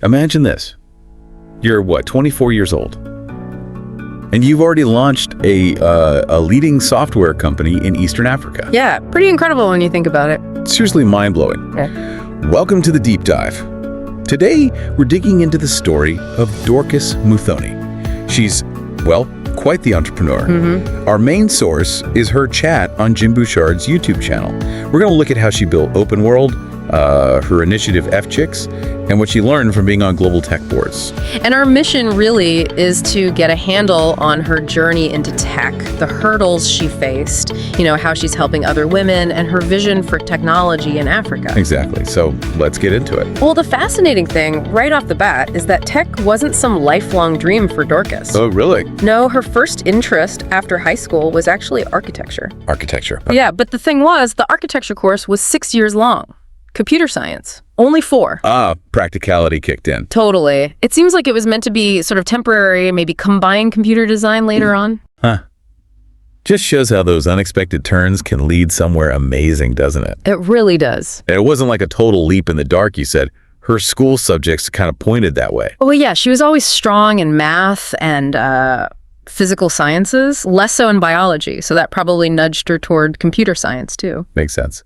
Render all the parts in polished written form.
Imagine this. You're, 24 years old? And you've already launched a leading software company in Eastern Africa. Yeah, pretty incredible when you think about it. Seriously mind-blowing. Yeah. Welcome to the Deep Dive. Today, we're digging into the story of Dorcas Muthoni. She's, quite the entrepreneur. Our main source is her chat on Jim Bouchard's YouTube channel. We're going to look at how she built OpenWorld, her initiative F-Chicks, and what she learned from being on global tech boards. And our mission really is to get a handle on her journey into tech, the hurdles she faced, how she's helping other women, and her vision for technology in Africa. Exactly. So let's get into it. Well, the fascinating thing right off the bat is that tech wasn't some lifelong dream for Dorcas. Oh, really? No, her first interest after high school was actually architecture. Architecture. Yeah, but the thing was, the architecture course was 6 years long. Computer science, only 4. Practicality kicked in. Totally. It seems like it was meant to be sort of temporary, maybe combine computer design later on. Just shows how those unexpected turns can lead somewhere amazing, doesn't it? It really does. And it wasn't like a total leap in the dark, you said. Her school subjects kind of pointed that way. Oh, yeah. She was always strong in math and physical sciences, less so in biology. So that probably nudged her toward computer science, too. Makes sense.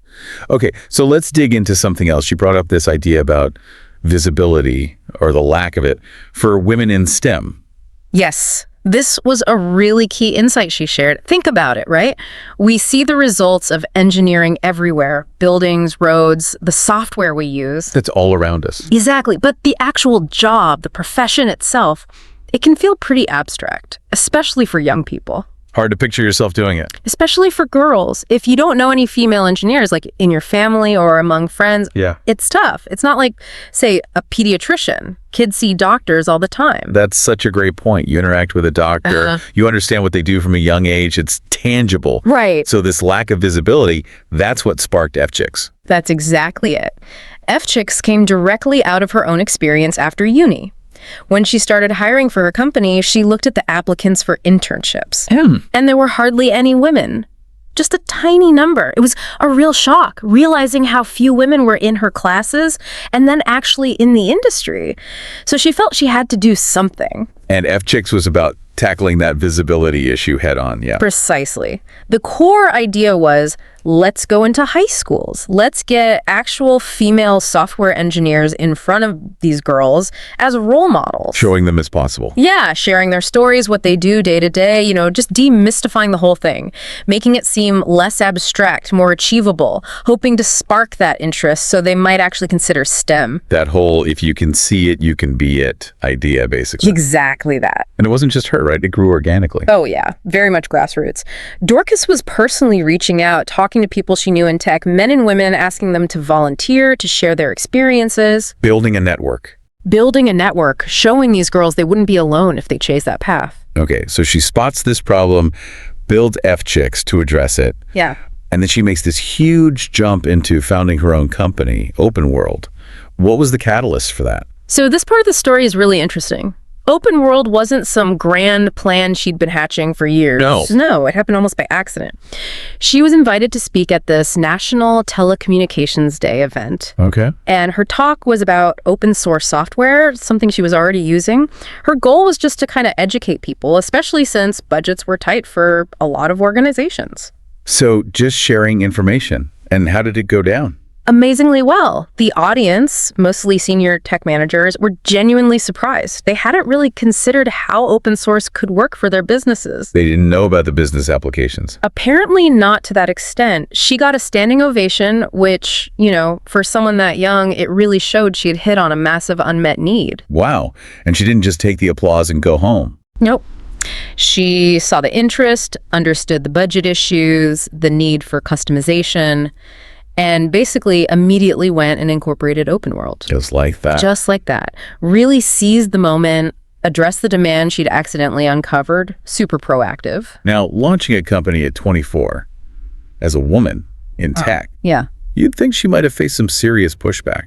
Okay, so let's dig into something else. She brought up this idea about visibility, or the lack of it, for women in STEM. Yes. This was a really key insight she shared. Think about it, right? We see the results of engineering everywhere, buildings, roads, the software we use. That's all around us. Exactly. But the actual job, the profession itself, it can feel pretty abstract, especially for young people. Hard to picture yourself doing it. Especially for girls. If you don't know any female engineers, like in your family or among friends, it's tough. It's not like, say, a pediatrician. Kids see doctors all the time. That's such a great point. You interact with a doctor. You understand what they do from a young age. It's tangible. Right. So this lack of visibility, that's what sparked F-Chicks. That's exactly it. F-Chicks came directly out of her own experience after uni. When she started hiring for her company, she looked at the applicants for internships. And there were hardly any women. Just a tiny number. It was a real shock, realizing how few women were in her classes and then actually in the industry. So she felt she had to do something. And F-Chicks was about tackling that visibility issue head on, yeah. Precisely. The core idea was, let's go into high schools. Let's get actual female software engineers in front of these girls as role models. Showing them as possible. Yeah, sharing their stories, what they do day to day, just demystifying the whole thing, making it seem less abstract, more achievable, hoping to spark that interest so they might actually consider STEM. That whole, if you can see it, you can be it idea, basically. Exactly that. And it wasn't just her, right? It grew organically. Oh, yeah. Very much grassroots. Dorcas was personally reaching out, talking to people she knew in tech, men and women, asking them to volunteer, to share their experiences. Building a network. Building a network, showing these girls they wouldn't be alone if they chose that path. Okay, so she spots this problem, builds F-Chicks to address it. Yeah. And then she makes this huge jump into founding her own company, OpenWorld. What was the catalyst for that? So this part of the story is really interesting. OpenWorld wasn't some grand plan she'd been hatching for years. No, it happened almost by accident. She was invited to speak at this National Telecommunications Day event. Okay. And her talk was about open source software, something she was already using. Her goal was just to kind of educate people, especially since budgets were tight for a lot of organizations. So just sharing information. And how did it go down? Amazingly well. The audience, mostly senior tech managers, were genuinely surprised. They hadn't really considered how open source could work for their businesses. They didn't know about the business applications. Apparently not to that extent. She got a standing ovation, which, for someone that young, it really showed she had hit on a massive unmet need. Wow. And she didn't just take the applause and go home. Nope. She saw the interest, understood the budget issues, the need for customization, and basically immediately went and incorporated OpenWorld. Just like that. Just like that. Really seized the moment, addressed the demand she'd accidentally uncovered, super proactive. Now, launching a company at 24, as a woman in tech, Yeah. you'd think she might have faced some serious pushback.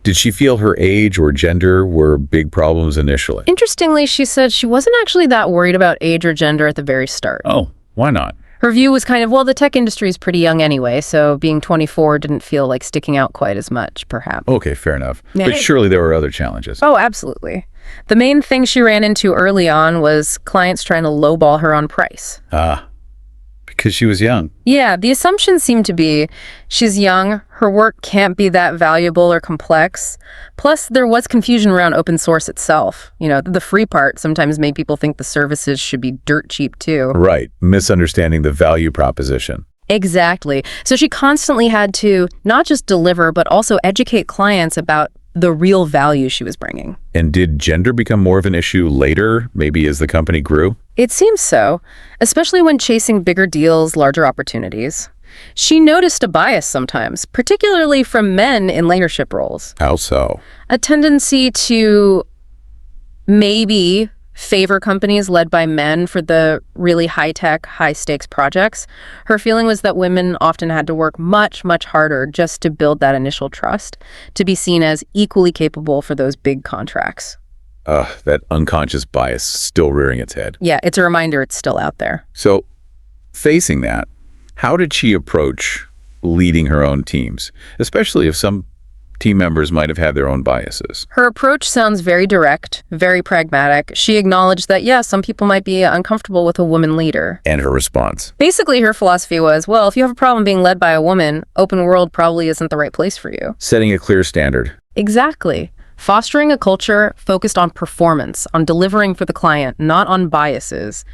Did she feel her age or gender were big problems initially? Interestingly, she said she wasn't actually that worried about age or gender at the very start. Oh, why not? Her view was kind of, well, the tech industry is pretty young anyway, so being 24 didn't feel like sticking out quite as much, perhaps. Okay, fair enough. But surely there were other challenges. Oh, absolutely. The main thing she ran into early on was clients trying to lowball her on price. Because she was young. Yeah, the assumption seemed to be she's young, her work can't be that valuable or complex. Plus, there was confusion around open source itself. You know, the free part sometimes made people think the services should be dirt cheap too. Right, misunderstanding the value proposition. Exactly. So she constantly had to not just deliver, but also educate clients about the real value she was bringing. And did gender become more of an issue later, maybe as the company grew? It seems so, especially when chasing bigger deals, larger opportunities. She noticed a bias sometimes, particularly from men in leadership roles. How so? A tendency to maybe favor companies led by men for the really high-tech, high-stakes projects. Her feeling was that women often had to work much, much harder just to build that initial trust, to be seen as equally capable for those big contracts. That unconscious bias still rearing its head. Yeah, it's a reminder it's still out there. So, facing that, how did she approach leading her own teams, especially if some team members might have had their own biases? Her approach sounds very direct, very pragmatic. She acknowledged that, yeah, some people might be uncomfortable with a woman leader. And her response? Basically, her philosophy was, well, if you have a problem being led by a woman, OpenWorld probably isn't the right place for you. Setting a clear standard. Exactly. Fostering a culture focused on performance, on delivering for the client, not on biases.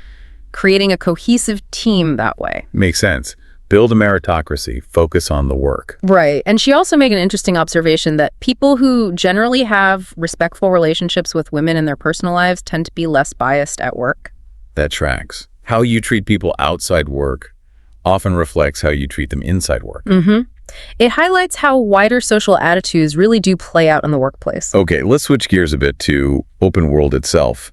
Creating a cohesive team that way. Makes sense. Build a meritocracy, focus on the work. Right. And she also made an interesting observation that people who generally have respectful relationships with women in their personal lives tend to be less biased at work. That tracks. How you treat people outside work often reflects how you treat them inside work. It highlights how wider social attitudes really do play out in the workplace. Okay, let's switch gears a bit to OpenWorld itself.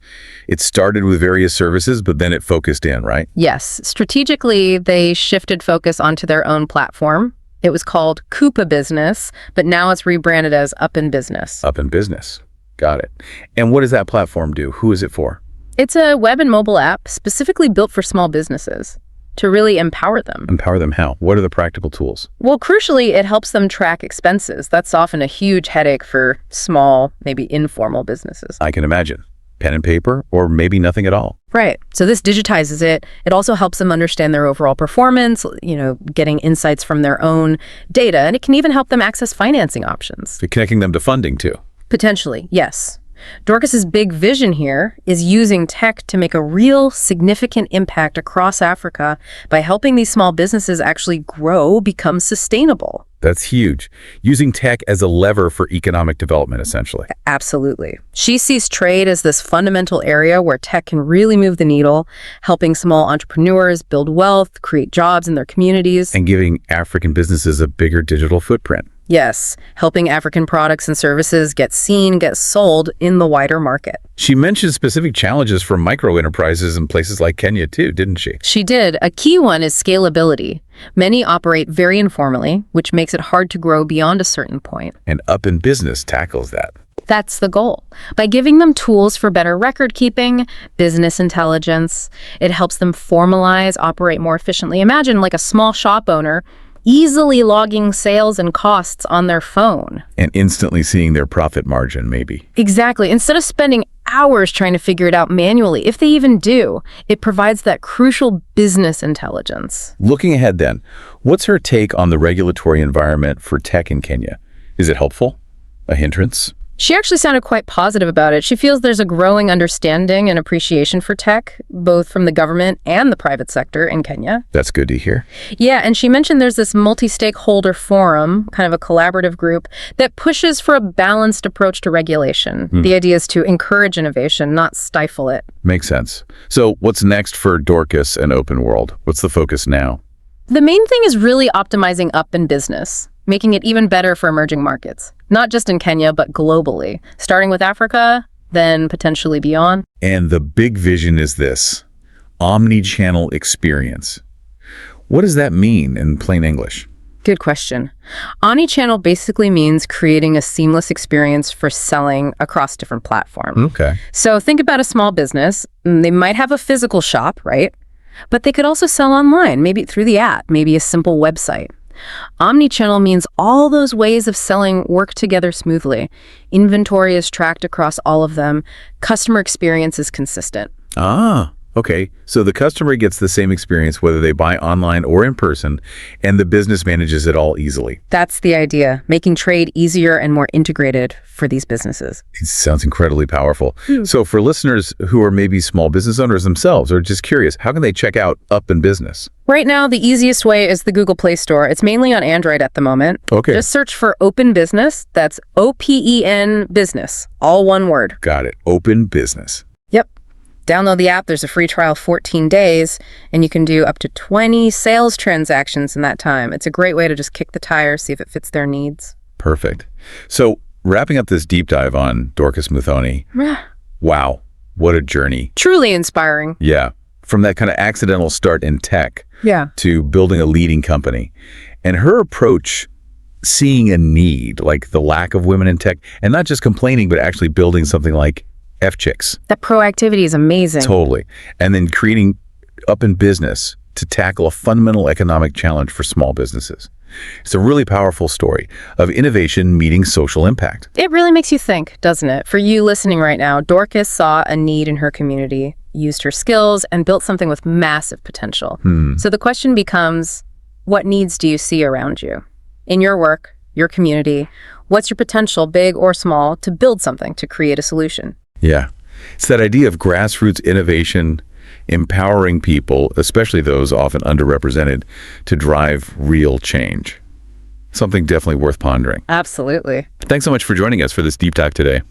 It started with various services, but then it focused in, right? Yes. Strategically, they shifted focus onto their own platform. It was called Coupa Business, but now it's rebranded as Up in Business. Up in Business. Got it. And what does that platform do? Who is it for? It's a web and mobile app specifically built for small businesses to really empower them. Empower them how? What are the practical tools? Well, crucially, it helps them track expenses. That's often a huge headache for small, maybe informal businesses. I can imagine. Pen and paper, or maybe nothing at all. Right. So this digitizes it. It also helps them understand their overall performance, getting insights from their own data, and it can even help them access financing options. Connecting them to funding, too. Potentially, yes. Dorcas's big vision here is using tech to make a real significant impact across Africa by helping these small businesses actually grow, become sustainable. That's huge. Using tech as a lever for economic development, essentially. Absolutely. She sees trade as this fundamental area where tech can really move the needle, helping small entrepreneurs build wealth, create jobs in their communities. And giving African businesses a bigger digital footprint. Yes, helping African products and services get seen, get sold in the wider market. She mentioned specific challenges for micro enterprises in places like Kenya too, didn't she? She did. A key one is scalability. Many operate very informally, which makes it hard to grow beyond a certain point. And Up in Business tackles that. That's the goal. By giving them tools for better record keeping, business intelligence, it helps them formalize, operate more efficiently. Imagine like a small shop owner easily logging sales and costs on their phone. And instantly seeing their profit margin, maybe. Exactly. Instead of spending hours trying to figure it out manually, if they even do, it provides that crucial business intelligence. Looking ahead then, what's her take on the regulatory environment for tech in Kenya? Is it helpful? A hindrance? She actually sounded quite positive about it. She feels there's a growing understanding and appreciation for tech, both from the government and the private sector in Kenya. That's good to hear. Yeah, and she mentioned there's this multi-stakeholder forum, kind of a collaborative group, that pushes for a balanced approach to regulation. The idea is to encourage innovation, not stifle it. Makes sense. So what's next for Dorcas and OpenWorld? What's the focus now? The main thing is really optimizing Up in Business, making it even better for emerging markets, not just in Kenya, but globally, starting with Africa, then potentially beyond. And the big vision is this: omni-channel experience. What does that mean in plain English? Good question. Omni-channel basically means creating a seamless experience for selling across different platforms. Okay. So think about a small business. They might have a physical shop, right? But they could also sell online, maybe through the app, maybe a simple website. Omnichannel means all those ways of selling work together smoothly. Inventory is tracked across all of them. Customer experience is consistent. Ah, okay. So the customer gets the same experience whether they buy online or in person, and the business manages it all easily. That's the idea, making trade easier and more integrated for these businesses. It sounds incredibly powerful. So for listeners who are maybe small business owners themselves or just curious, how can they check out Up in Business? Right now, the easiest way is the Google Play Store. It's mainly on Android at the moment. Okay. Just search for Open Business. That's OPEN Business, all one word. Got it. Open Business. Yep. Download the app. There's a free trial 14 days, and you can do up to 20 sales transactions in that time. It's a great way to just kick the tires, see if it fits their needs. Perfect. So wrapping up this deep dive on Dorcas Muthoni, wow, what a journey. Truly inspiring. Yeah. From that kind of accidental start in tech to building a leading company. And her approach, seeing a need, like the lack of women in tech, and not just complaining, but actually building something like F-Chicks. That proactivity is amazing. Totally. And then creating Up in Business to tackle a fundamental economic challenge for small businesses. It's a really powerful story of innovation meeting social impact. It really makes you think, doesn't it? For you listening right now, Dorcas saw a need in her community, used her skills, and built something with massive potential. So the question becomes, what needs do you see around you? In your work, your community, what's your potential, big or small, to build something, to create a solution? Yeah. It's that idea of grassroots innovation, empowering people, especially those often underrepresented, to drive real change. Something definitely worth pondering. Absolutely. Thanks so much for joining us for this deep dive today.